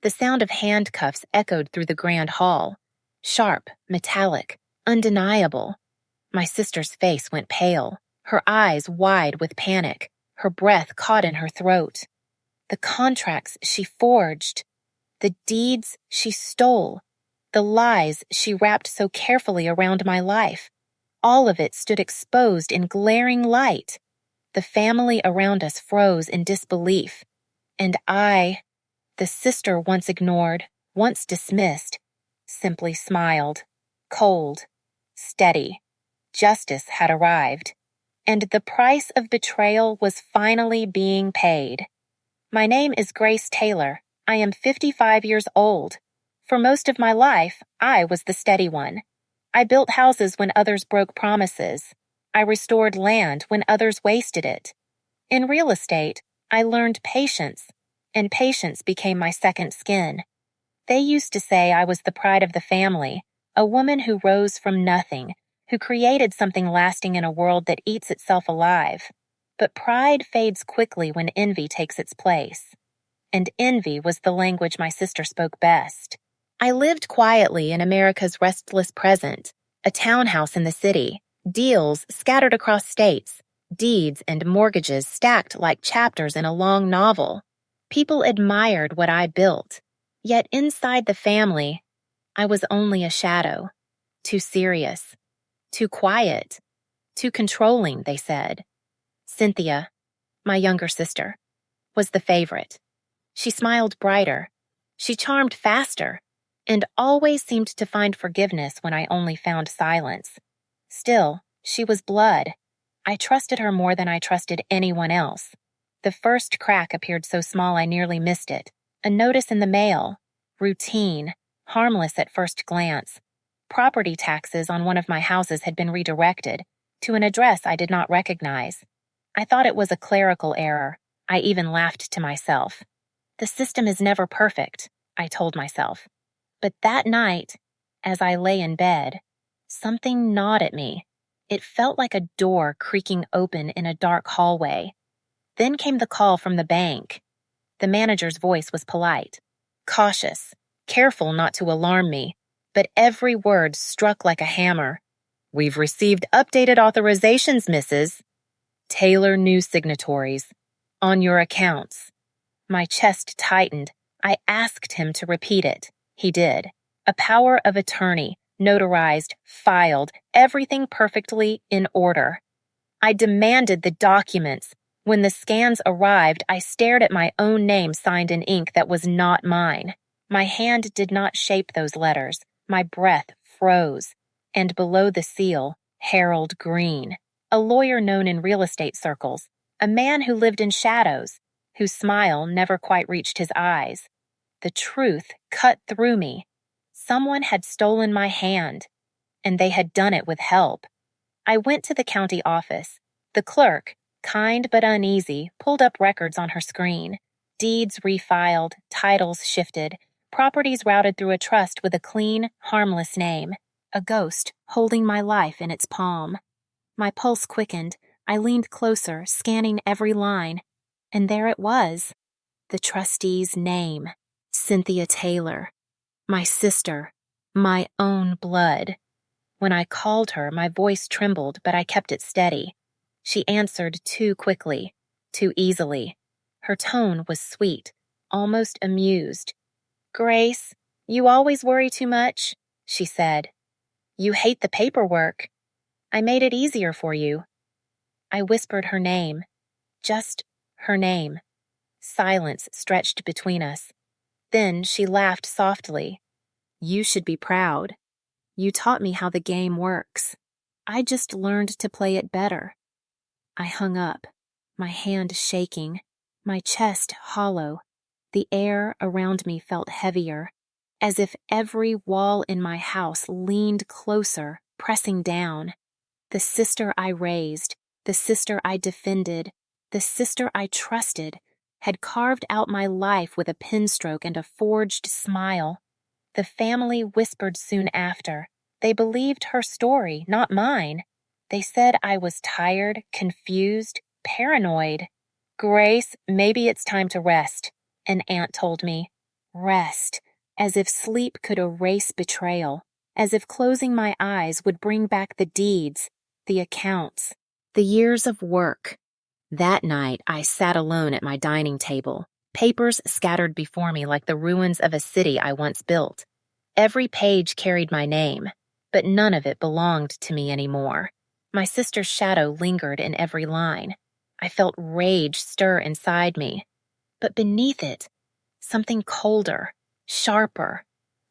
The sound of handcuffs echoed through the grand hall. Sharp, metallic, undeniable. My sister's face went pale, her eyes wide with panic, her breath caught in her throat. The contracts she forged, the deeds she stole, the lies she wrapped so carefully around my life, all of it stood exposed in glaring light. The family around us froze in disbelief, and I, the sister once ignored, once dismissed, simply smiled, cold, steady. Justice had arrived, and the price of betrayal was finally being paid. My name is Grace Taylor. I am 55 years old. For most of my life, I was the steady one. I built houses when others broke promises. I restored land when others wasted it. In real estate, I learned patience, and patience became my second skin. They used to say I was the pride of the family, a woman who rose from nothing, who created something lasting in a world that eats itself alive. But pride fades quickly when envy takes its place. And envy was the language my sister spoke best. I lived quietly in America's restless present, a townhouse in the city, deals scattered across states, deeds and mortgages stacked like chapters in a long novel. People admired what I built, yet inside the family, I was only a shadow. Too serious, too quiet, too controlling, they said. Cynthia, my younger sister, was the favorite. She smiled brighter. She charmed faster, and always seemed to find forgiveness when I only found silence. Still, she was blood. I trusted her more than I trusted anyone else. The first crack appeared so small I nearly missed it. A notice in the mail. Routine. Harmless at first glance. Property taxes on one of my houses had been redirected to an address I did not recognize. I thought it was a clerical error. I even laughed to myself. The system is never perfect, I told myself. But that night, as I lay in bed, something gnawed at me. It felt like a door creaking open in a dark hallway. Then came the call from the bank. The manager's voice was polite, cautious, careful not to alarm me, but every word struck like a hammer. "We've received updated authorizations, Mrs. Taylor new signatories. On your accounts." My chest tightened. I asked him to repeat it. He did. A power of attorney, notarized, filed, everything perfectly in order. I demanded the documents. When the scans arrived, I stared at my own name signed in ink that was not mine. My hand did not shape those letters. My breath froze. And below the seal, Harold Green, a lawyer known in real estate circles, a man who lived in shadows, whose smile never quite reached his eyes. The truth cut through me. Someone had stolen my hand, and they had done it with help. I went to the county office. The clerk, kind but uneasy, pulled up records on her screen. Deeds refiled, titles shifted, properties routed through a trust with a clean, harmless name. A ghost holding my life in its palm. My pulse quickened. I leaned closer, scanning every line. And there it was. The trustee's name. Cynthia Taylor. My sister. My own blood. When I called her, my voice trembled, but I kept it steady. She answered too quickly, too easily. Her tone was sweet, almost amused. "Grace, you always worry too much," she said. "You hate the paperwork. I made it easier for you." I whispered her name, just her name. Silence stretched between us. Then she laughed softly. "You should be proud. You taught me how the game works. I just learned to play it better." I hung up, my hand shaking, my chest hollow. The air around me felt heavier, as if every wall in my house leaned closer, pressing down. The sister I raised, the sister I defended, the sister I trusted, had carved out my life with a pen stroke and a forged smile. The family whispered soon after. They believed her story, not mine. They said I was tired, confused, paranoid. "Grace, maybe it's time to rest," an aunt told me. Rest, as if sleep could erase betrayal, as if closing my eyes would bring back the deeds, the accounts, the years of work. That night, I sat alone at my dining table, papers scattered before me like the ruins of a city I once built. Every page carried my name, but none of it belonged to me anymore. My sister's shadow lingered in every line. I felt rage stir inside me. But beneath it, something colder, sharper.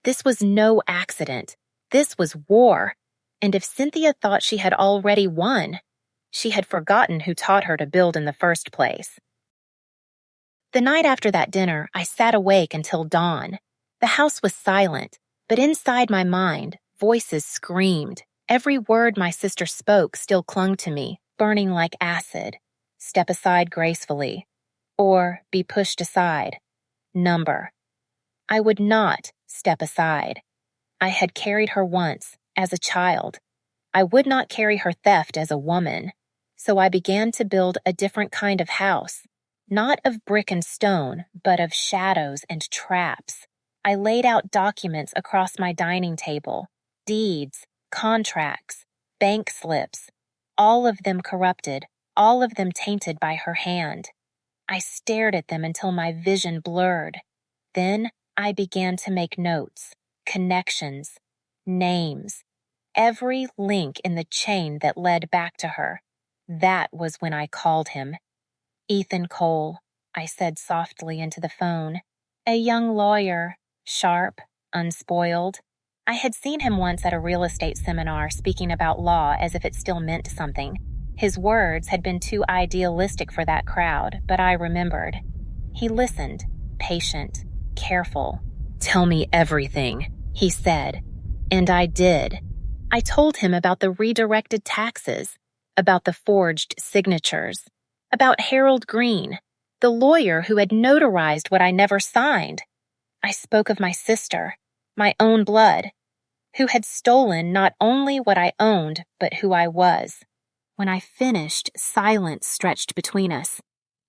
This was no accident. This was war. And if Cynthia thought she had already won, she had forgotten who taught her to build in the first place. The night after that dinner, I sat awake until dawn. The house was silent, but inside my mind, voices screamed. Every word my sister spoke still clung to me, burning like acid. Step aside gracefully, or be pushed aside. Number. I would not step aside. I had carried her once, as a child. I would not carry her theft as a woman. So I began to build a different kind of house, not of brick and stone, but of shadows and traps. I laid out documents across my dining table, deeds, contracts, bank slips, all of them corrupted, all of them tainted by her hand. I stared at them until my vision blurred. Then I began to make notes, connections, names, every link in the chain that led back to her. That was when I called him. Ethan Cole, I said softly into the phone. A young lawyer, sharp, unspoiled. I had seen him once at a real estate seminar speaking about law as if it still meant something. His words had been too idealistic for that crowd, but I remembered. He listened, patient, careful. Tell me everything, he said. And I did. I told him about the redirected taxes, about the forged signatures, about Harold Green, the lawyer who had notarized what I never signed. I spoke of my sister, my own blood, who had stolen not only what I owned, but who I was. When I finished, silence stretched between us.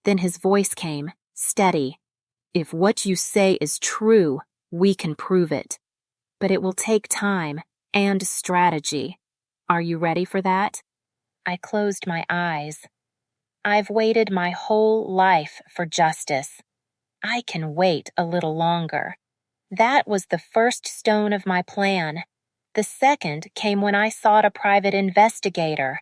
Then his voice came, steady. If what you say is true, we can prove it. But it will take time and strategy. Are you ready for that? I closed my eyes. I've waited my whole life for justice. I can wait a little longer. That was the first stone of my plan. The second came when I sought a private investigator,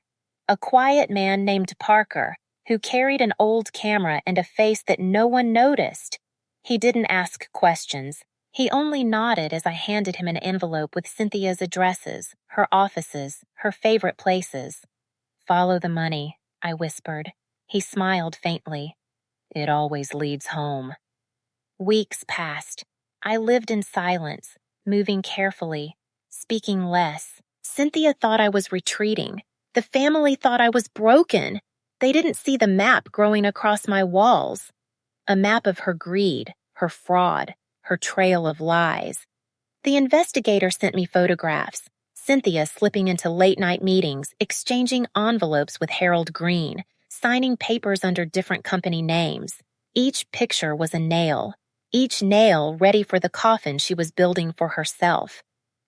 a quiet man named Parker, who carried an old camera and a face that no one noticed. He didn't ask questions. He only nodded as I handed him an envelope with Cynthia's addresses, her offices, her favorite places. Follow the money, I whispered. He smiled faintly. It always leads home. Weeks passed. I lived in silence, moving carefully, speaking less. Cynthia thought I was retreating. The family thought I was broken. They didn't see the map growing across my walls. A map of her greed, her fraud, her trail of lies. The investigator sent me photographs. Cynthia slipping into late-night meetings, exchanging envelopes with Harold Green, signing papers under different company names. Each picture was a nail. Each nail ready for the coffin she was building for herself.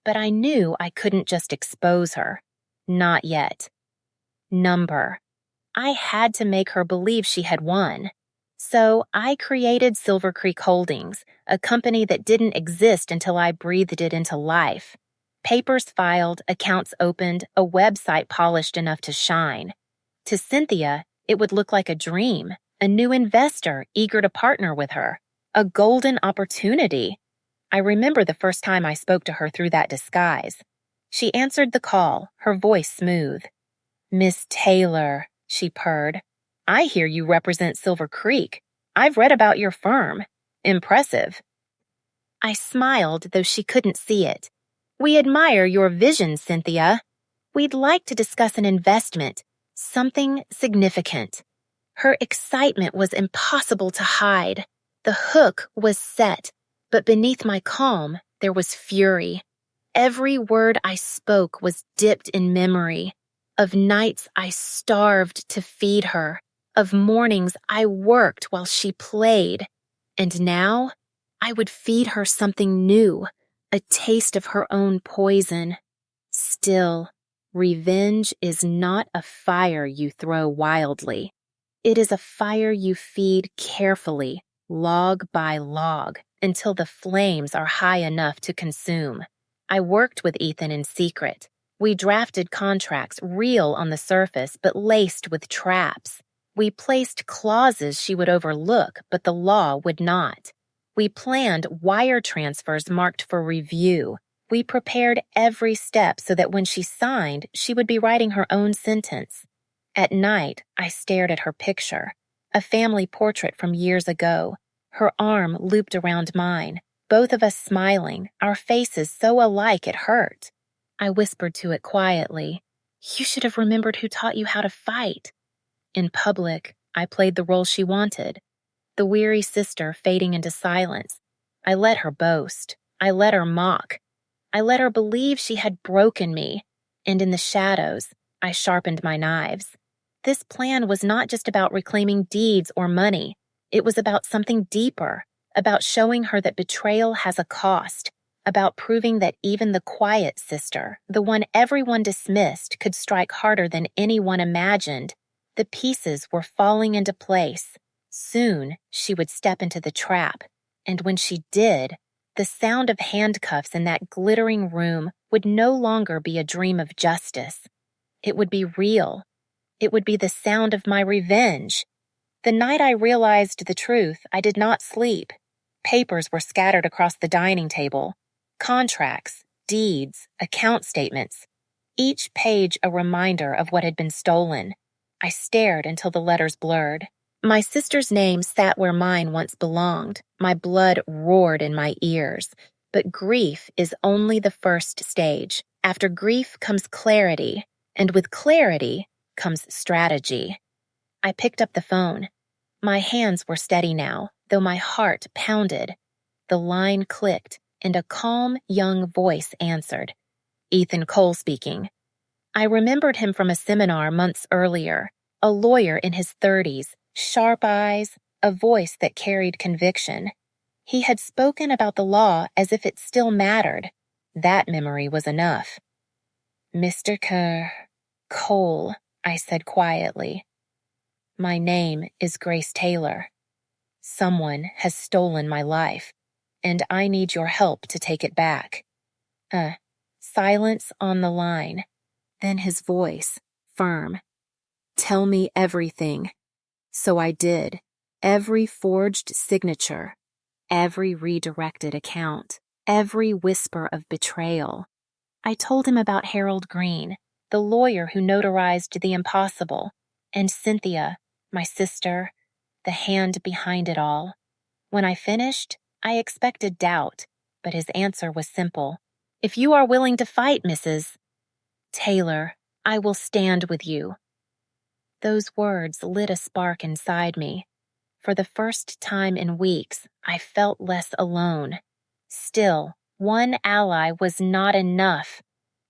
But I knew I couldn't just expose her. Not yet. Number. I had to make her believe she had won. So I created Silver Creek Holdings, a company that didn't exist until I breathed it into life. Papers filed, accounts opened, a website polished enough to shine. To Cynthia, it would look like a dream, a new investor eager to partner with her, a golden opportunity. I remember the first time I spoke to her through that disguise. She answered the call, her voice smooth. Miss Taylor, she purred. I hear you represent Silver Creek. I've read about your firm. Impressive. I smiled, though she couldn't see it. We admire your vision, Cynthia. We'd like to discuss an investment, something significant. Her excitement was impossible to hide. The hook was set, but beneath my calm, there was fury. Every word I spoke was dipped in memory. Of nights I starved to feed her. Of mornings I worked while she played. And now, I would feed her something new, a taste of her own poison. Still, revenge is not a fire you throw wildly. It is a fire you feed carefully, log by log, until the flames are high enough to consume. I worked with Ethan in secret. We drafted contracts real on the surface but laced with traps. We placed clauses she would overlook but the law would not. We planned wire transfers marked for review. We prepared every step so that when she signed, she would be writing her own sentence. At night, I stared at her picture, a family portrait from years ago, her arm looped around mine, both of us smiling, our faces so alike it hurt. I whispered to it quietly, "You should have remembered who taught you how to fight." In public, I played the role she wanted, the weary sister fading into silence. I let her boast. I let her mock. I let her believe she had broken me, and in the shadows, I sharpened my knives. This plan was not just about reclaiming deeds or money. It was about something deeper, about showing her that betrayal has a cost, about proving that even the quiet sister, the one everyone dismissed, could strike harder than anyone imagined. The pieces were falling into place. Soon, she would step into the trap, and when she did, the sound of handcuffs in that glittering room would no longer be a dream of justice. It would be real. It would be the sound of my revenge. The night I realized the truth, I did not sleep. Papers were scattered across the dining table. Contracts, deeds, account statements. Each page a reminder of what had been stolen. I stared until the letters blurred. My sister's name sat where mine once belonged. My blood roared in my ears. But grief is only the first stage. After grief comes clarity, and with clarity comes strategy. I picked up the phone. My hands were steady now, though my heart pounded. The line clicked, and a calm, young voice answered. Ethan Cole speaking. I remembered him from a seminar months earlier, a lawyer in his 30s, sharp eyes, a voice that carried conviction. He had spoken about the law as if it still mattered. That memory was enough. Mr. Cole, I said quietly. My name is Grace Taylor. Someone has stolen my life, and I need your help to take it back. Silence on the line. Then his voice, firm. Tell me everything. So I did. Every forged signature, every redirected account, every whisper of betrayal. I told him about Harold Green, the lawyer who notarized the impossible, and Cynthia, my sister, the hand behind it all. When I finished, I expected doubt, but his answer was simple. If you are willing to fight, Mrs. Taylor, I will stand with you. Those words lit a spark inside me. For the first time in weeks, I felt less alone. Still, one ally was not enough.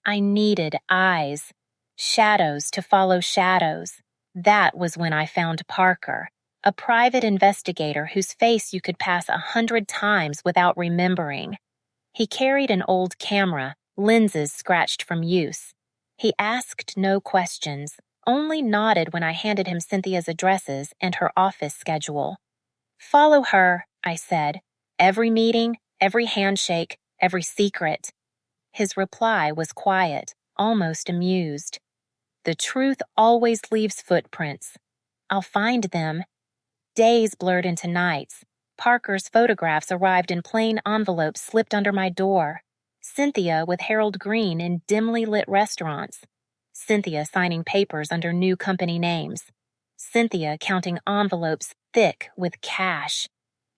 I needed eyes, shadows to follow shadows. That was when I found Parker, a private investigator whose face you could pass 100 times without remembering. He carried an old camera, lenses scratched from use. He asked no questions, only nodded when I handed him Cynthia's addresses and her office schedule. Follow her, I said. Every meeting, every handshake, every secret. His reply was quiet, almost amused. The truth always leaves footprints. I'll find them. Days blurred into nights. Parker's photographs arrived in plain envelopes slipped under my door. Cynthia with Harold Green in dimly lit restaurants. Cynthia signing papers under new company names. Cynthia counting envelopes thick with cash.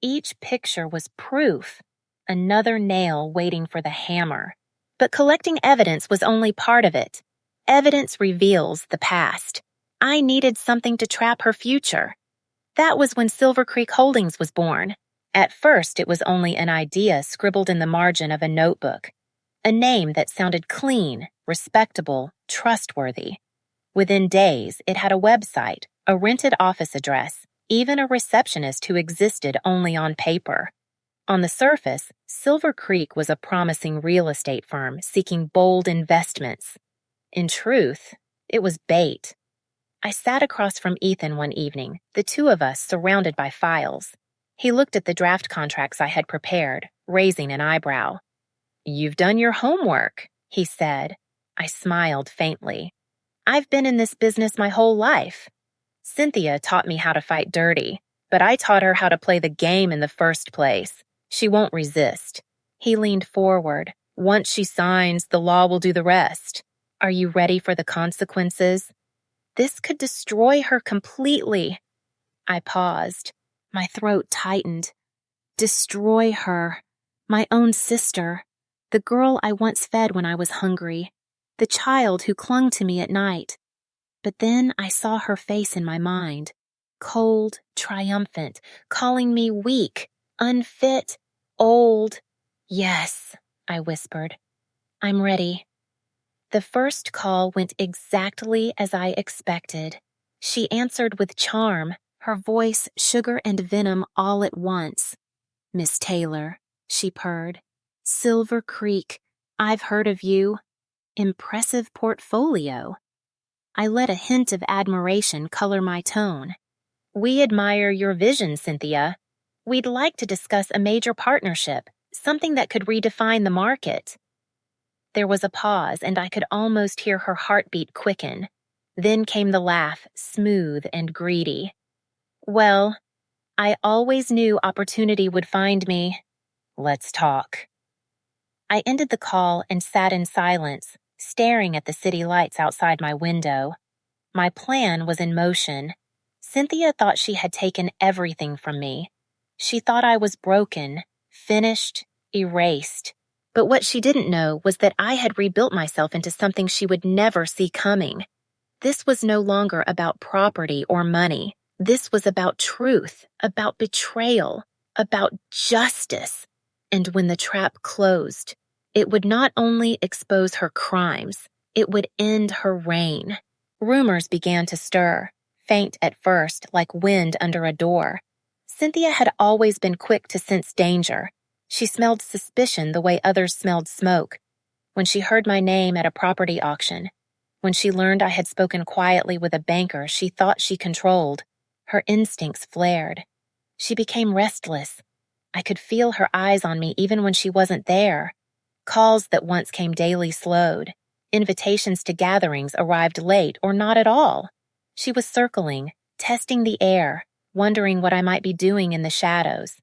Each picture was proof. Another nail waiting for the hammer. But collecting evidence was only part of it. Evidence reveals the past. I needed something to trap her future. That was when Silver Creek Holdings was born. At first, it was only an idea scribbled in the margin of a notebook. A name that sounded clean, respectable, trustworthy. Within days, it had a website, a rented office address, even a receptionist who existed only on paper. On the surface, Silver Creek was a promising real estate firm seeking bold investments. In truth, it was bait. I sat across from Ethan one evening, the two of us surrounded by files. He looked at the draft contracts I had prepared, raising an eyebrow. "You've done your homework," he said. I smiled faintly. "I've been in this business my whole life. Cynthia taught me how to fight dirty, but I taught her how to play the game in the first place. She won't resist." He leaned forward. "Once she signs, the law will do the rest. Are you ready for the consequences? This could destroy her completely." I paused. My throat tightened. Destroy her. My own sister. The girl I once fed when I was hungry. The child who clung to me at night. But then I saw her face in my mind. Cold, triumphant, calling me weak, unfit, old. "Yes," I whispered. "I'm ready." The first call went exactly as I expected. She answered with charm, her voice sugar and venom all at once. "Miss Taylor," she purred. "Silver Creek, I've heard of you. Impressive portfolio." I let a hint of admiration color my tone. "We admire your vision, Cynthia. We'd like to discuss a major partnership, something that could redefine the market." There was a pause, and I could almost hear her heartbeat quicken. Then came the laugh, smooth and greedy. "Well, I always knew opportunity would find me. Let's talk." I ended the call and sat in silence, staring at the city lights outside my window. My plan was in motion. Cynthia thought she had taken everything from me. She thought I was broken, finished, erased. But what she didn't know was that I had rebuilt myself into something she would never see coming. This was no longer about property or money. This was about truth, about betrayal, about justice. And when the trap closed, it would not only expose her crimes, it would end her reign. Rumors began to stir, faint at first, like wind under a door. Cynthia had always been quick to sense danger. She smelled suspicion the way others smelled smoke. When she heard my name at a property auction, when she learned I had spoken quietly with a banker she thought she controlled, her instincts flared. She became restless. I could feel her eyes on me even when she wasn't there. Calls that once came daily slowed. Invitations to gatherings arrived late or not at all. She was circling, testing the air, wondering what I might be doing in the shadows.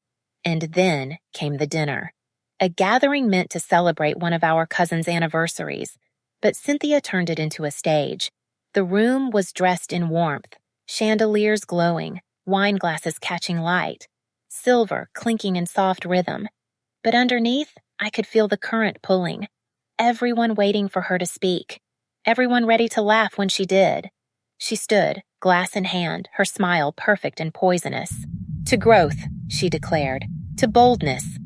And then came the dinner. A gathering meant to celebrate one of our cousins' anniversaries, but Cynthia turned it into a stage. The room was dressed in warmth, chandeliers glowing, wine glasses catching light, silver clinking in soft rhythm. But underneath, I could feel the current pulling. Everyone waiting for her to speak. Everyone ready to laugh when she did. She stood, glass in hand, her smile perfect and poisonous. "To growth," she declared, "to boldness,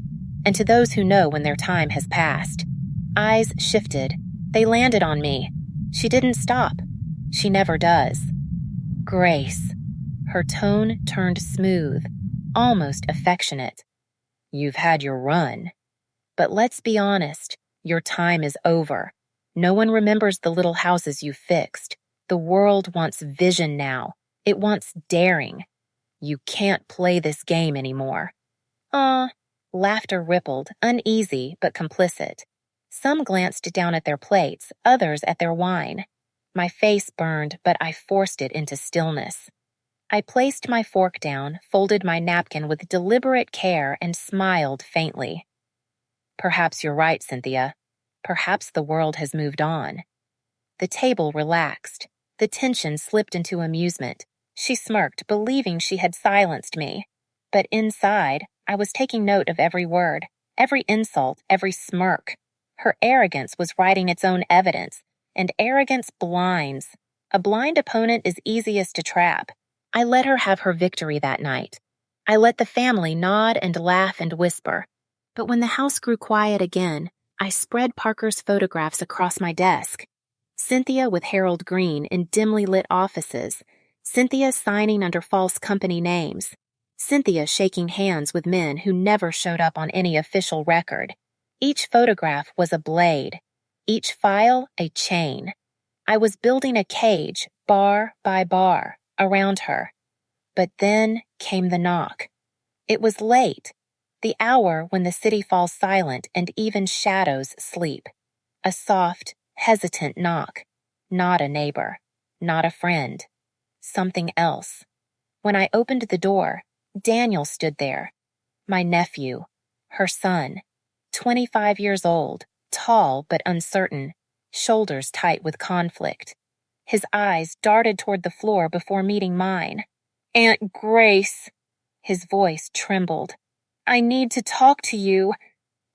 and to those who know when their time has passed." Eyes shifted. They landed on me. She didn't stop. She never does. "Grace." Her tone turned smooth, almost affectionate. "You've had your run. But let's be honest, your time is over. No one remembers the little houses you fixed. The world wants vision now. It wants daring. You can't play this game anymore." Laughter rippled, uneasy but complicit. Some glanced down at their plates, others at their wine. My face burned, but I forced it into stillness. I placed my fork down, folded my napkin with deliberate care, and smiled faintly. "Perhaps you're right, Cynthia. Perhaps the world has moved on." The table relaxed. The tension slipped into amusement. She smirked, believing she had silenced me. But inside, I was taking note of every word, every insult, every smirk. Her arrogance was writing its own evidence, and arrogance blinds. A blind opponent is easiest to trap. I let her have her victory that night. I let the family nod and laugh and whisper. But when the house grew quiet again, I spread Parker's photographs across my desk. Cynthia with Harold Green in dimly lit offices, Cynthia signing under false company names, Cynthia shaking hands with men who never showed up on any official record. Each photograph was a blade, each file a chain. I was building a cage, bar by bar, around her. But then came the knock. It was late, the hour when the city falls silent and even shadows sleep. A soft, hesitant knock. Not a neighbor, not a friend. Something else. When I opened the door, Daniel stood there. My nephew, her son, 25 years old, tall but uncertain, shoulders tight with conflict. His eyes darted toward the floor before meeting mine. "Aunt Grace," his voice trembled. "I need to talk to you."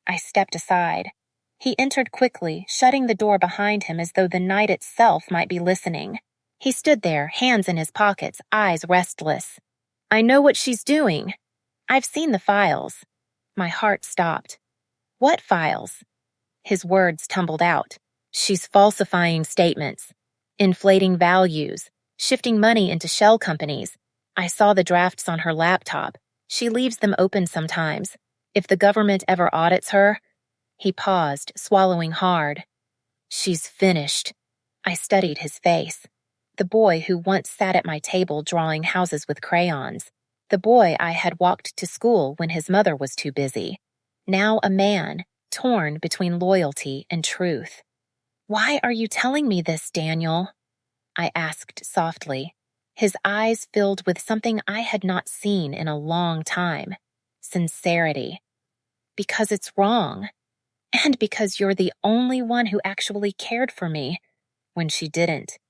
I stepped aside. He entered quickly, shutting the door behind him as though the night itself might be listening. He stood there, hands in his pockets, eyes restless. "I know what she's doing. I've seen the files." My heart stopped. "What files?" His words tumbled out. "She's falsifying statements, inflating values, shifting money into shell companies. I saw the drafts on her laptop. She leaves them open sometimes. If the government ever audits her..." He paused, swallowing hard. "She's finished." I studied his face. The boy who once sat at my table drawing houses with crayons. The boy I had walked to school when his mother was too busy. Now a man, torn between loyalty and truth. "Why are you telling me this, Daniel?" I asked softly. His eyes filled with something I had not seen in a long time. Sincerity. "Because it's wrong. And because you're the only one who actually cared for me when she didn't.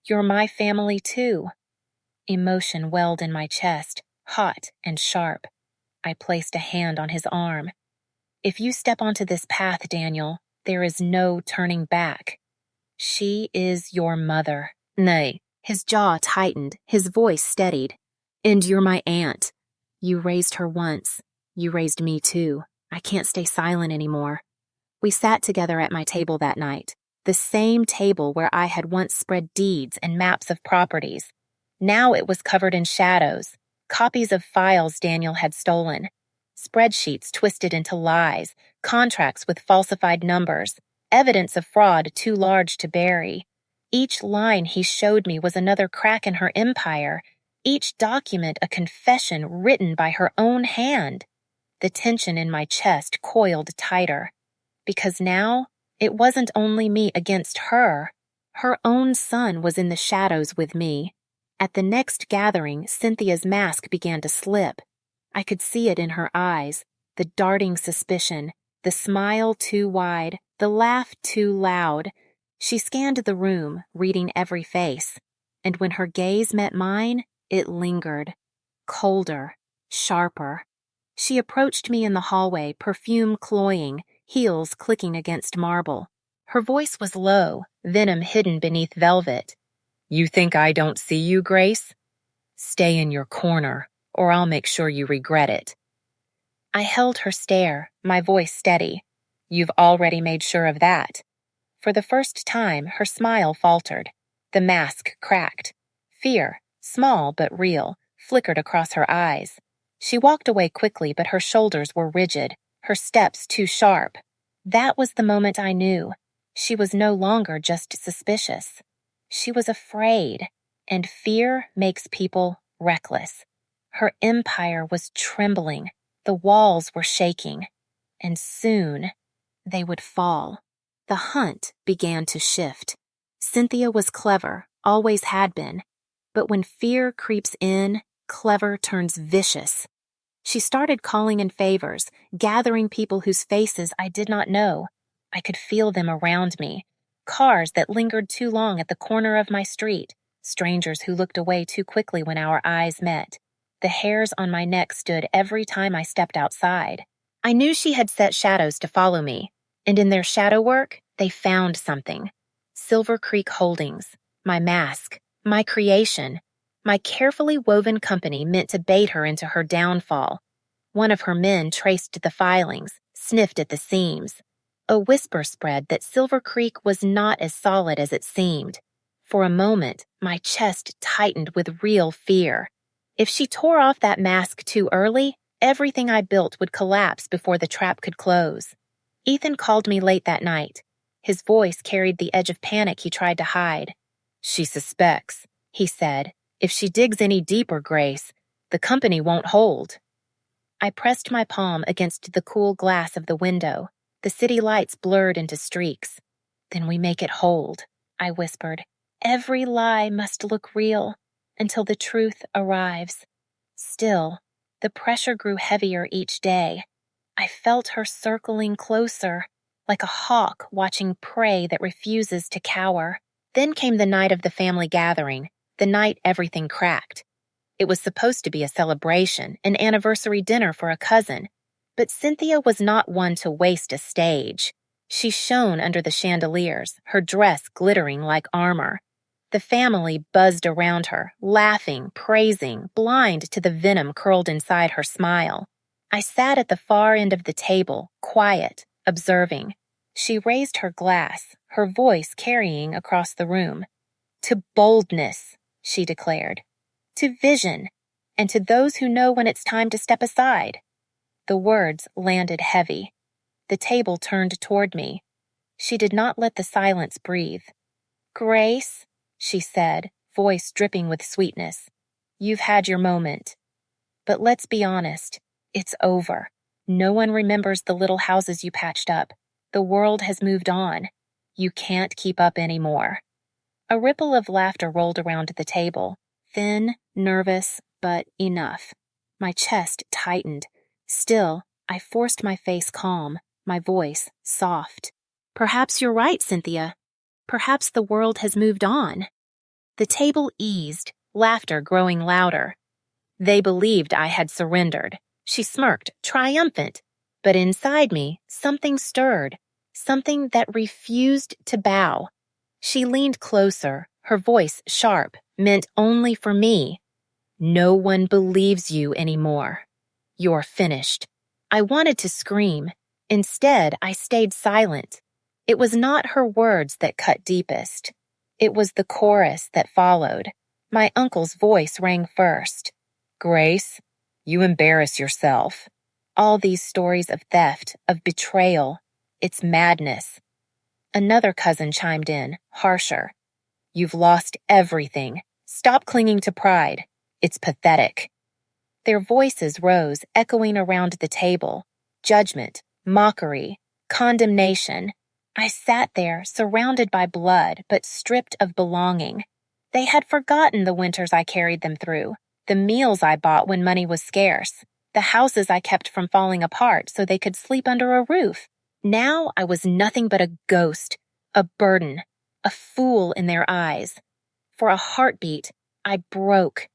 You're my family too." Emotion welled in my chest, hot and sharp. I placed a hand on his arm. "If you step onto this path, Daniel, there is no turning back. She is your mother." "Nay." His jaw tightened, his voice steadied. "And you're my aunt. You raised her once. You raised me too. I can't stay silent anymore." We sat together at my table that night, the same table where I had once spread deeds and maps of properties. Now it was covered in shadows, copies of files Daniel had stolen, spreadsheets twisted into lies, contracts with falsified numbers, evidence of fraud too large to bury. Each line he showed me was another crack in her empire, each document a confession written by her own hand. The tension in my chest coiled tighter. Because now, it wasn't only me against her. Her own son was in the shadows with me. At the next gathering, Cynthia's mask began to slip. I could see it in her eyes, the darting suspicion, the smile too wide, the laugh too loud. She scanned the room, reading every face. And when her gaze met mine, it lingered. Colder, sharper. She approached me in the hallway, perfume cloying, heels clicking against marble. Her voice was low, venom hidden beneath velvet. "You think I don't see you, Grace? Stay in your corner, or I'll make sure you regret it." I held her stare, my voice steady. "You've already made sure of that." For the first time, her smile faltered. The mask cracked. Fear, small but real, flickered across her eyes. She walked away quickly, but her shoulders were rigid, her steps too sharp. That was the moment I knew. She was no longer just suspicious. She was afraid, and fear makes people reckless. Her empire was trembling, the walls were shaking, and soon they would fall. The hunt began to shift. Cynthia was clever, always had been, but when fear creeps in, clever turns vicious. She started calling in favors, gathering people whose faces I did not know. I could feel them around me. Cars that lingered too long at the corner of my street, strangers who looked away too quickly when our eyes met. The hairs on my neck stood every time I stepped outside. I knew she had set shadows to follow me, and in their shadow work, they found something. Silver Creek Holdings, my mask, my creation. My carefully woven company meant to bait her into her downfall. One of her men traced the filings, sniffed at the seams. A whisper spread that Silver Creek was not as solid as it seemed. For a moment, my chest tightened with real fear. If she tore off that mask too early, everything I built would collapse before the trap could close. Ethan called me late that night. His voice carried the edge of panic he tried to hide. "She suspects," he said. "If she digs any deeper, Grace, the company won't hold." I pressed my palm against the cool glass of the window. The city lights blurred into streaks. "Then we make it hold," I whispered. "Every lie must look real until the truth arrives." Still, the pressure grew heavier each day. I felt her circling closer, like a hawk watching prey that refuses to cower. Then came the night of the family gathering, the night everything cracked. It was supposed to be a celebration, an anniversary dinner for a cousin, but Cynthia was not one to waste a stage. She shone under the chandeliers, her dress glittering like armor. The family buzzed around her, laughing, praising, blind to the venom curled inside her smile. I sat at the far end of the table, quiet, observing. She raised her glass, her voice carrying across the room. "To boldness," she declared. "To vision, and to those who know when it's time to step aside." The words landed heavy. The table turned toward me. She did not let the silence breathe. "Grace," she said, voice dripping with sweetness, "you've had your moment. But let's be honest, it's over. No one remembers the little houses you patched up. The world has moved on. You can't keep up anymore." A ripple of laughter rolled around the table. Thin, nervous, but enough. My chest tightened. Still, I forced my face calm, my voice soft. "Perhaps you're right, Cynthia. Perhaps the world has moved on." The table eased, laughter growing louder. They believed I had surrendered. She smirked, triumphant. But inside me, something stirred, something that refused to bow. She leaned closer, her voice sharp, meant only for me. "No one believes you anymore. You're finished." I wanted to scream. Instead, I stayed silent. It was not her words that cut deepest. It was the chorus that followed. My uncle's voice rang first. "Grace, you embarrass yourself." All these stories of theft, of betrayal. It's madness. Another cousin chimed in, harsher. "You've lost everything. Stop clinging to pride. It's pathetic." Their voices rose, echoing around the table. Judgment, mockery, condemnation. I sat there, surrounded by blood, but stripped of belonging. They had forgotten the winters I carried them through, the meals I bought when money was scarce, the houses I kept from falling apart so they could sleep under a roof. Now I was nothing but a ghost, a burden, a fool in their eyes. For a heartbeat, I broke.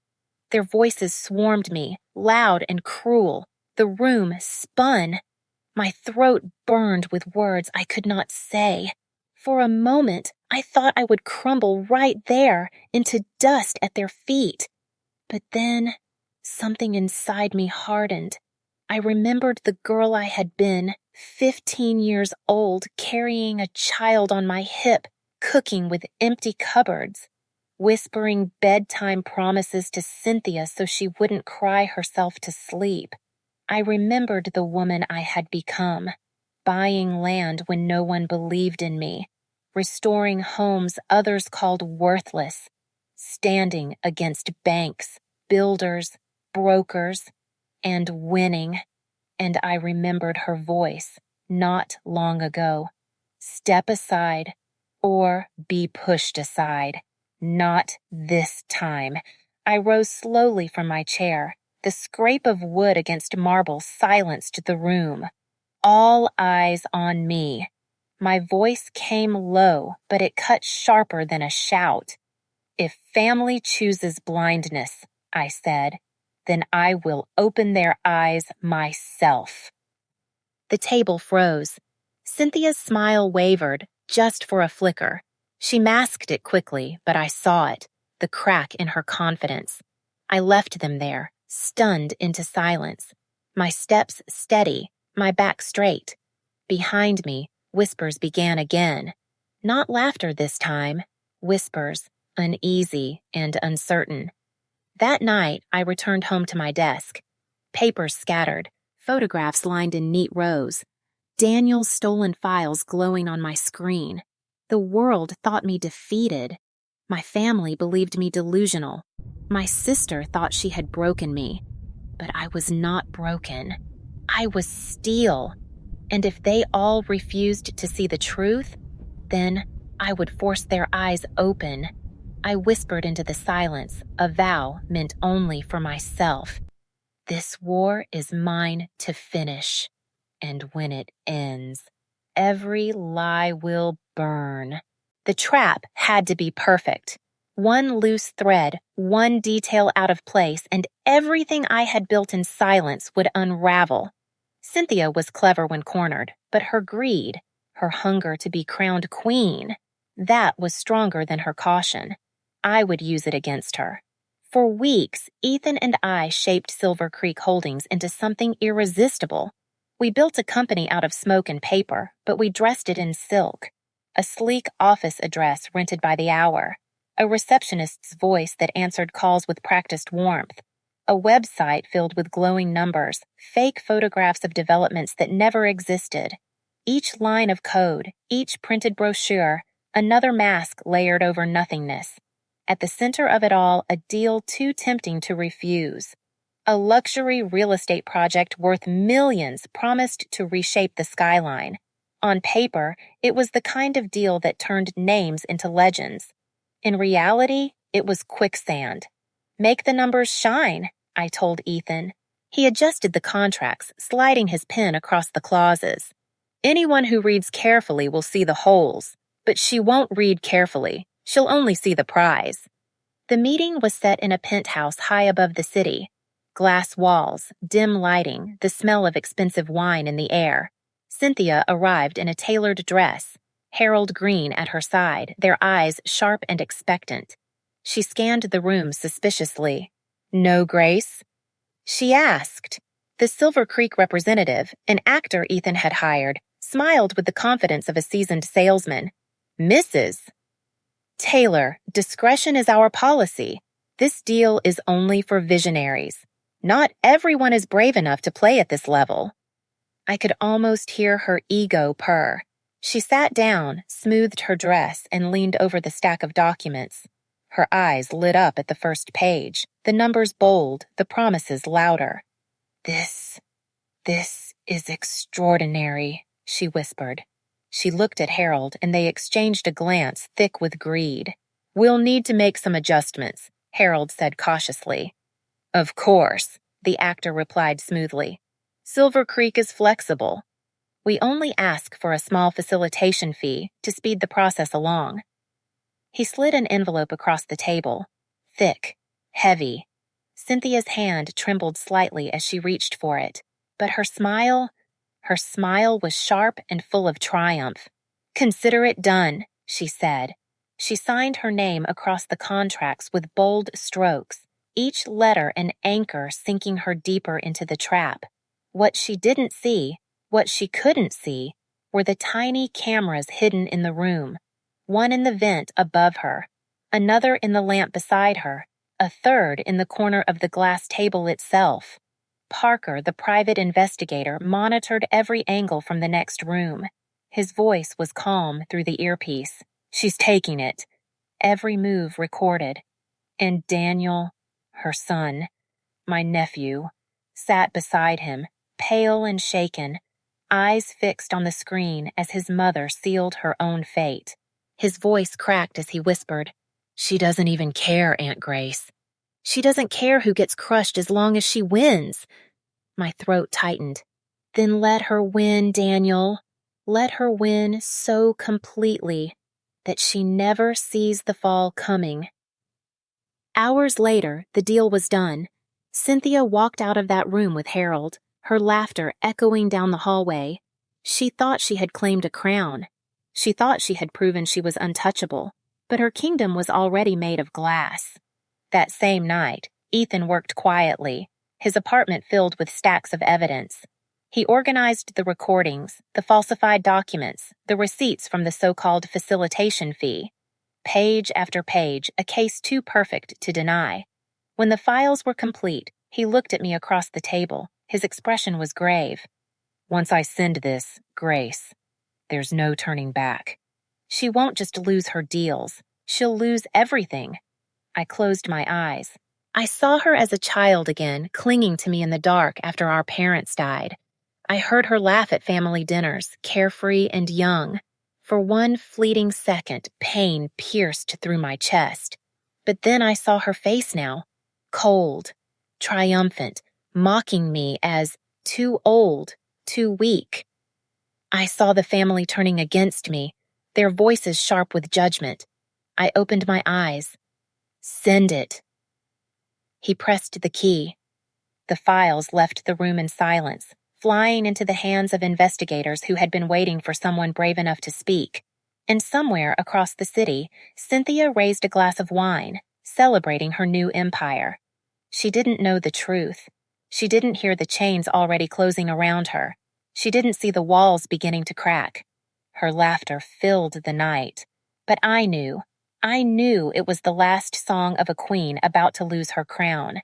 Their voices swarmed me, loud and cruel. The room spun. My throat burned with words I could not say. For a moment, I thought I would crumble right there into dust at their feet. But then, something inside me hardened. I remembered the girl I had been, 15 years old, carrying a child on my hip, cooking with empty cupboards, whispering bedtime promises to Cynthia so she wouldn't cry herself to sleep. I remembered the woman I had become, buying land when no one believed in me, restoring homes others called worthless, standing against banks, builders, brokers, and winning. And I remembered her voice, not long ago. "Step aside, or be pushed aside. Not this time." I rose slowly from my chair. The scrape of wood against marble silenced the room. All eyes on me. My voice came low, but it cut sharper than a shout. "If family chooses blindness," I said, "then I will open their eyes myself." The table froze. Cynthia's smile wavered, just for a flicker. She masked it quickly, but I saw it, the crack in her confidence. I left them there, stunned into silence. My steps steady, my back straight. Behind me, whispers began again. Not laughter this time. Whispers, uneasy and uncertain. That night, I returned home to my desk. Papers scattered, photographs lined in neat rows, Daniel's stolen files glowing on my screen. The world thought me defeated. My family believed me delusional. My sister thought she had broken me. But I was not broken. I was steel. And if they all refused to see the truth, then I would force their eyes open. I whispered into the silence, a vow meant only for myself. This war is mine to finish. And when it ends, every lie will burn. The trap had to be perfect. One loose thread, one detail out of place, and everything I had built in silence would unravel. Cynthia was clever when cornered, but her greed, her hunger to be crowned queen, that was stronger than her caution. I would use it against her. For weeks, Ethan and I shaped Silver Creek Holdings into something irresistible. We built a company out of smoke and paper, but we dressed it in silk. A sleek office address rented by the hour. A receptionist's voice that answered calls with practiced warmth. A website filled with glowing numbers, fake photographs of developments that never existed. Each line of code, each printed brochure, another mask layered over nothingness. At the center of it all, a deal too tempting to refuse. A luxury real estate project worth millions promised to reshape the skyline. On paper, it was the kind of deal that turned names into legends. In reality, it was quicksand. Make the numbers shine, I told Ethan. He adjusted the contracts, sliding his pen across the clauses. Anyone who reads carefully will see the holes, but she won't read carefully. She'll only see the prize. The meeting was set in a penthouse high above the city. Glass walls, dim lighting, the smell of expensive wine in the air. Cynthia arrived in a tailored dress, Harold Green at her side, their eyes sharp and expectant. She scanned the room suspiciously. "No, Grace?" she asked. The Silver Creek representative, an actor Ethan had hired, smiled with the confidence of a seasoned salesman. "Mrs. Taylor, discretion is our policy. This deal is only for visionaries. Not everyone is brave enough to play at this level." I could almost hear her ego purr. She sat down, smoothed her dress, and leaned over the stack of documents. Her eyes lit up at the first page, the numbers bold, the promises louder. This is extraordinary," she whispered. She looked at Harold, and they exchanged a glance thick with greed. "We'll need to make some adjustments," Harold said cautiously. "Of course," the actor replied smoothly. "Silver Creek is flexible. We only ask for a small facilitation fee to speed the process along." He slid an envelope across the table. Thick, heavy. Cynthia's hand trembled slightly as she reached for it, but her smile was sharp and full of triumph. "Consider it done," she said. She signed her name across the contracts with bold strokes, each letter an anchor sinking her deeper into the trap. What she didn't see, what she couldn't see, were the tiny cameras hidden in the room. One in the vent above her, another in the lamp beside her, a third in the corner of the glass table itself. Parker, the private investigator, monitored every angle from the next room. His voice was calm through the earpiece. "She's taking it." Every move recorded. And Daniel, her son, my nephew, sat beside him, pale and shaken, eyes fixed on the screen as his mother sealed her own fate. His voice cracked as he whispered, "She doesn't even care, Aunt Grace. She doesn't care who gets crushed as long as she wins." My throat tightened. "Then let her win, Daniel. Let her win so completely that she never sees the fall coming." Hours later, the deal was done. Cynthia walked out of that room with Harold, her laughter echoing down the hallway. She thought she had claimed a crown. She thought she had proven she was untouchable, but her kingdom was already made of glass. That same night, Ethan worked quietly, his apartment filled with stacks of evidence. He organized the recordings, the falsified documents, the receipts from the so-called facilitation fee. Page after page, a case too perfect to deny. When the files were complete, he looked at me across the table. His expression was grave. Once I send this, Grace, there's no turning back. She won't just lose her deals. She'll lose everything. I closed my eyes. I saw her as a child again, clinging to me in the dark after our parents died. I heard her laugh at family dinners, carefree and young. For one fleeting second, pain pierced through my chest. But then I saw her face now, cold, triumphant, mocking me as too old, too weak. I saw the family turning against me, their voices sharp with judgment. I opened my eyes. Send it. He pressed the key. The files left the room in silence, flying into the hands of investigators who had been waiting for someone brave enough to speak. And somewhere across the city, Cynthia raised a glass of wine, celebrating her new empire. She didn't know the truth. She didn't hear the chains already closing around her. She didn't see the walls beginning to crack. Her laughter filled the night. But I knew it was the last song of a queen about to lose her crown.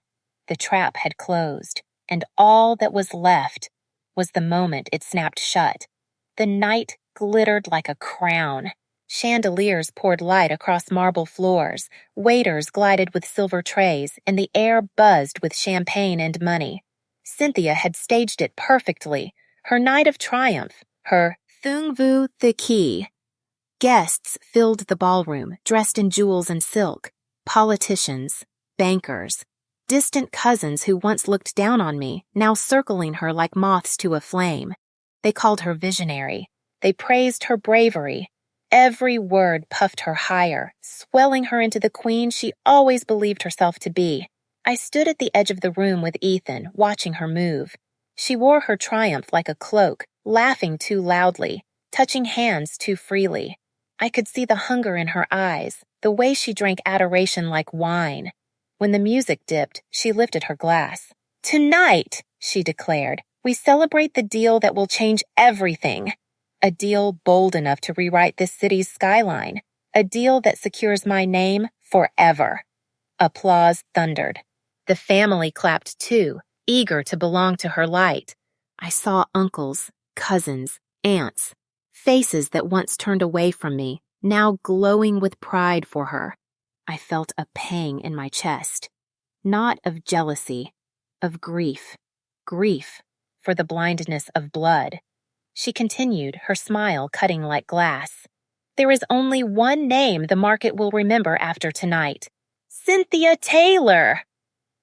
The trap had closed, and all that was left was the moment it snapped shut. The night glittered like a crown. Chandeliers poured light across marble floors, waiters glided with silver trays, and the air buzzed with champagne and money. Cynthia had staged it perfectly, her night of triumph, her Thung Vu the Key. Guests filled the ballroom, dressed in jewels and silk. Politicians, bankers, distant cousins who once looked down on me, now circling her like moths to a flame. They called her visionary. They praised her bravery. Every word puffed her higher, swelling her into the queen she always believed herself to be. I stood at the edge of the room with Ethan, watching her move. She wore her triumph like a cloak, laughing too loudly, touching hands too freely. I could see the hunger in her eyes, the way she drank adoration like wine. When the music dipped, she lifted her glass. "Tonight," she declared, "we celebrate the deal that will change everything. A deal bold enough to rewrite this city's skyline. A deal that secures my name forever." Applause thundered. The family clapped too, eager to belong to her light. I saw uncles, cousins, aunts, faces that once turned away from me, now glowing with pride for her. I felt a pang in my chest, not of jealousy, of grief. Grief for the blindness of blood. She continued, her smile cutting like glass. "There is only one name the market will remember after tonight. Cynthia Taylor!"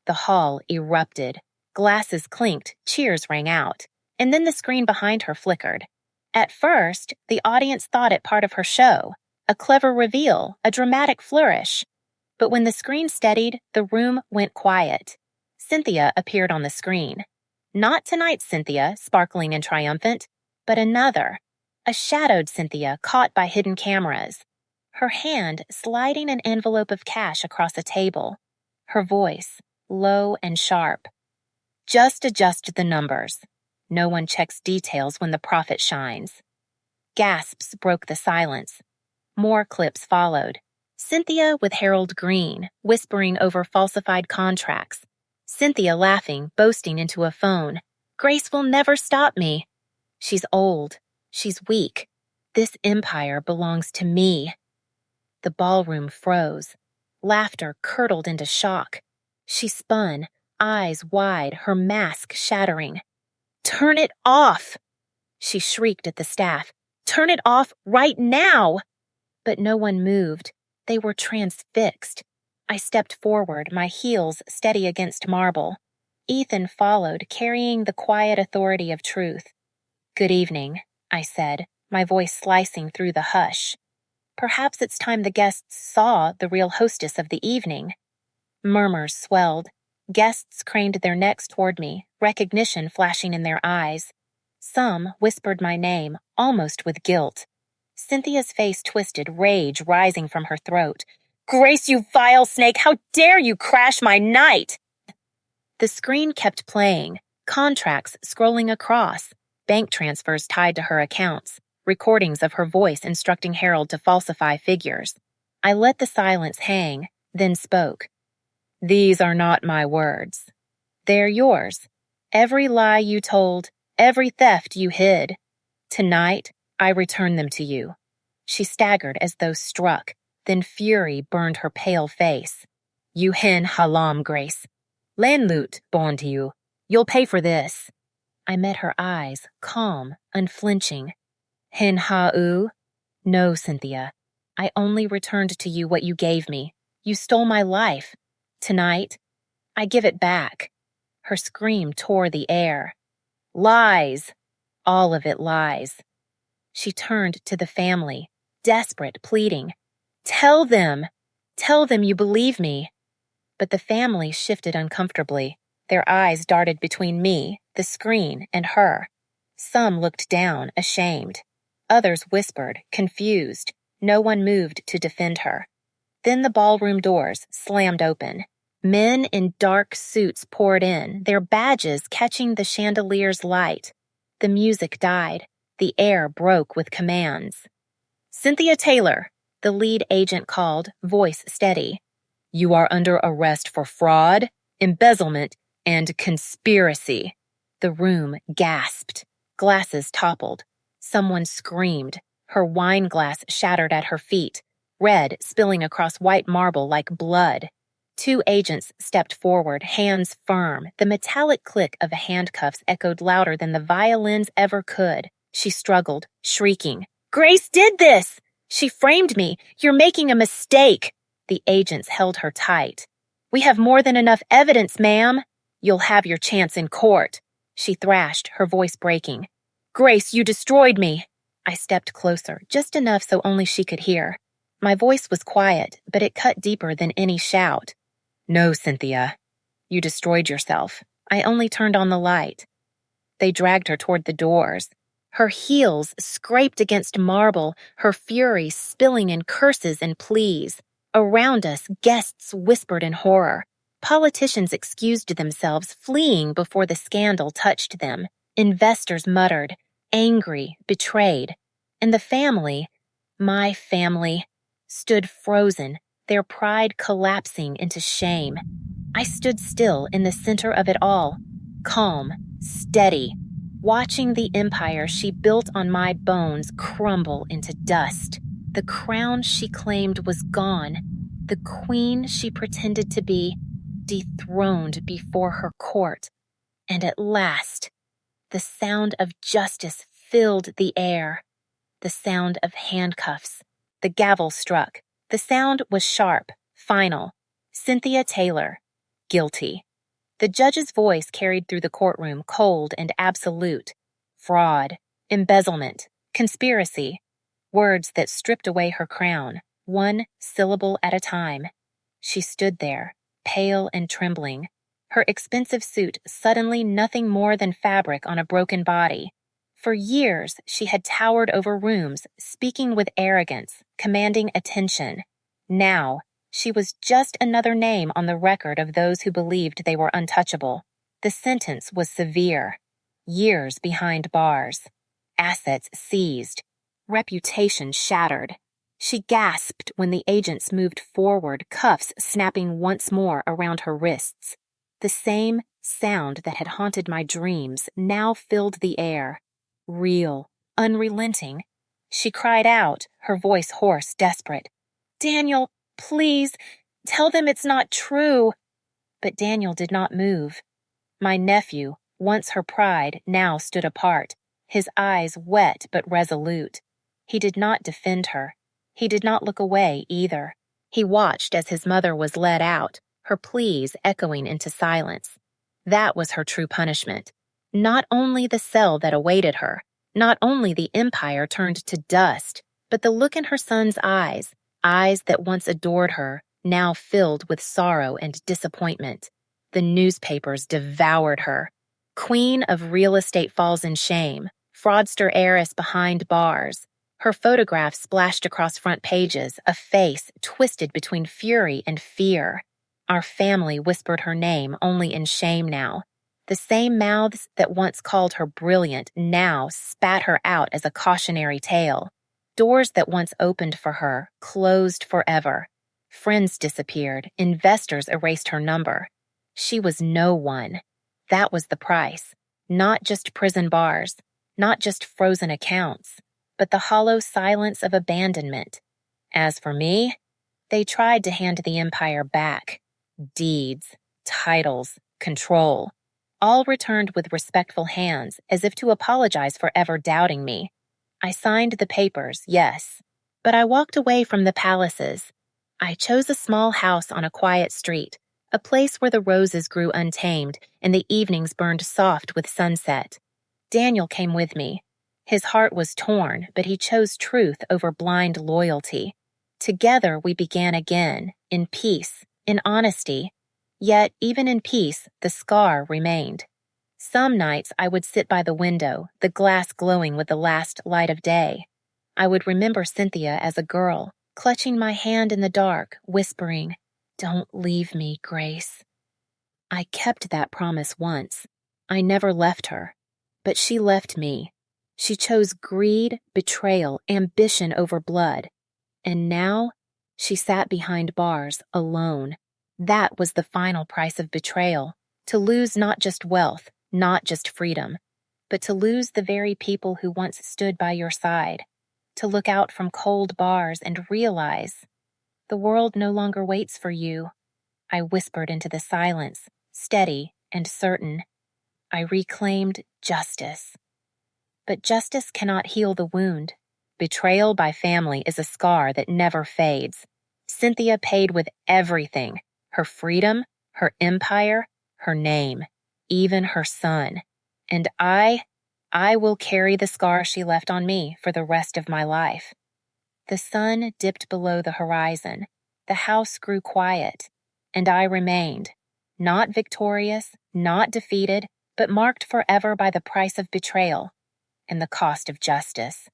The hall erupted. Glasses clinked, cheers rang out, and then the screen behind her flickered. At first, the audience thought it part of her show, a clever reveal, a dramatic flourish. But when the screen steadied, the room went quiet. Cynthia appeared on the screen. Not tonight's Cynthia, sparkling and triumphant, but another, a shadowed Cynthia caught by hidden cameras. Her hand sliding an envelope of cash across a table. Her voice, low and sharp. "Just adjust the numbers. No one checks details when the profit shines." Gasps broke the silence. More clips followed. Cynthia with Harold Green, whispering over falsified contracts. Cynthia laughing, boasting into a phone. "Grace will never stop me. She's old. She's weak. This empire belongs to me." The ballroom froze. Laughter curdled into shock. She spun, eyes wide, her mask shattering. "Turn it off!" She shrieked at the staff. "Turn it off right now!" But no one moved. They were transfixed. I stepped forward, my heels steady against marble. Ethan followed, carrying the quiet authority of truth. "Good evening," I said, my voice slicing through the hush. Perhaps it's time the guests saw the real hostess of the evening. Murmurs swelled. Guests craned their necks toward me, recognition flashing in their eyes. Some whispered my name, almost with guilt. Cynthia's face twisted, rage rising from her throat. "Grace, you vile snake! How dare you crash my night!" The screen kept playing, contracts scrolling across, bank transfers tied to her accounts, recordings of her voice instructing Harold to falsify figures. I let the silence hang, then spoke. These are not my words. They're yours. Every lie you told, every theft you hid. Tonight, I return them to you." She staggered as though struck, then fury burned her pale face. "You hen halam, Grace. Landloot, born to you. You'll pay for this." I met her eyes, calm, unflinching. "Hen ha'u?" "No, Cynthia. I only returned to you what you gave me. You stole my life. Tonight, I give it back." Her scream tore the air. "Lies! All of it lies." She turned to the family, desperate, pleading. Tell them you believe me." But the family shifted uncomfortably. Their eyes darted between me, the screen, and her. Some looked down, ashamed. Others whispered, confused. No one moved to defend her. Then the ballroom doors slammed open. Men in dark suits poured in, their badges catching the chandelier's light. The music died. The air broke with commands. "Cynthia Taylor," the lead agent called, voice steady. "You are under arrest for fraud, embezzlement, and conspiracy." The room gasped. Glasses toppled. Someone screamed. Her wine glass shattered at her feet, red spilling across white marble like blood. Two agents stepped forward, hands firm. The metallic click of handcuffs echoed louder than the violins ever could. She struggled, shrieking. "Grace did this! She framed me! You're making a mistake!" The agents held her tight. "We have more than enough evidence, ma'am." "You'll have your chance in court," she thrashed, her voice breaking. "Grace, you destroyed me." I stepped closer, just enough so only she could hear. My voice was quiet, but it cut deeper than any shout. "No, Cynthia. You destroyed yourself. I only turned on the light." They dragged her toward the doors. Her heels scraped against marble, her fury spilling in curses and pleas. Around us, guests whispered in horror. Politicians excused themselves, fleeing before the scandal touched them. Investors muttered, angry, betrayed. And the family, my family, stood frozen, their pride collapsing into shame. I stood still in the center of it all, calm, steady, watching the empire she built on my bones crumble into dust. The crown she claimed was gone. The queen she pretended to be, dethroned before her court. And at last, the sound of justice filled the air. The sound of handcuffs. The gavel struck. The sound was sharp, final. Cynthia Taylor, guilty. The judge's voice carried through the courtroom, cold and absolute. Fraud, embezzlement, conspiracy. Words that stripped away her crown, one syllable at a time. She stood there, pale and trembling, her expensive suit suddenly nothing more than fabric on a broken body. For years, she had towered over rooms, speaking with arrogance, commanding attention. Now, she was just another name on the record of those who believed they were untouchable. The sentence was severe. Years behind bars. Assets seized. Reputation shattered. She gasped when the agents moved forward, cuffs snapping once more around her wrists. The same sound that had haunted my dreams now filled the air. Real, unrelenting. She cried out, her voice hoarse, desperate. "Daniel, please, tell them it's not true." But Daniel did not move. My nephew, once her pride, now stood apart, his eyes wet but resolute. He did not defend her. He did not look away either. He watched as his mother was led out, her pleas echoing into silence. That was her true punishment. Not only the cell that awaited her, not only the empire turned to dust, but the look in her son's eyes that once adored her, now filled with sorrow and disappointment. The newspapers devoured her. Queen of real estate falls in shame, fraudster heiress behind bars. Her photograph splashed across front pages, a face twisted between fury and fear. Our family whispered her name only in shame now. The same mouths that once called her brilliant now spat her out as a cautionary tale. Doors that once opened for her closed forever. Friends disappeared, investors erased her number. She was no one. That was the price. Not just prison bars, not just frozen accounts, but the hollow silence of abandonment. As for me, they tried to hand the empire back. Deeds, titles, control, all returned with respectful hands as if to apologize for ever doubting me. I signed the papers, yes, but I walked away from the palaces. I chose a small house on a quiet street, a place where the roses grew untamed and the evenings burned soft with sunset. Daniel came with me. His heart was torn, but he chose truth over blind loyalty. Together we began again, in peace, in honesty. Yet, even in peace, the scar remained. Some nights I would sit by the window, the glass glowing with the last light of day. I would remember Cynthia as a girl, clutching my hand in the dark, whispering, "Don't leave me, Grace." I kept that promise once. I never left her. But she left me. She chose greed, betrayal, ambition over blood. And now, she sat behind bars, alone. That was the final price of betrayal. To lose not just wealth, not just freedom, but to lose the very people who once stood by your side. To look out from cold bars and realize, the world no longer waits for you. I whispered into the silence, steady and certain. I reclaimed justice. But justice cannot heal the wound. Betrayal by family is a scar that never fades. Cynthia paid with everything: her freedom, her empire, her name, even her son. And I will carry the scar she left on me for the rest of my life. The sun dipped below the horizon. The house grew quiet. And I remained, not victorious, not defeated, but marked forever by the price of betrayal and the cost of justice.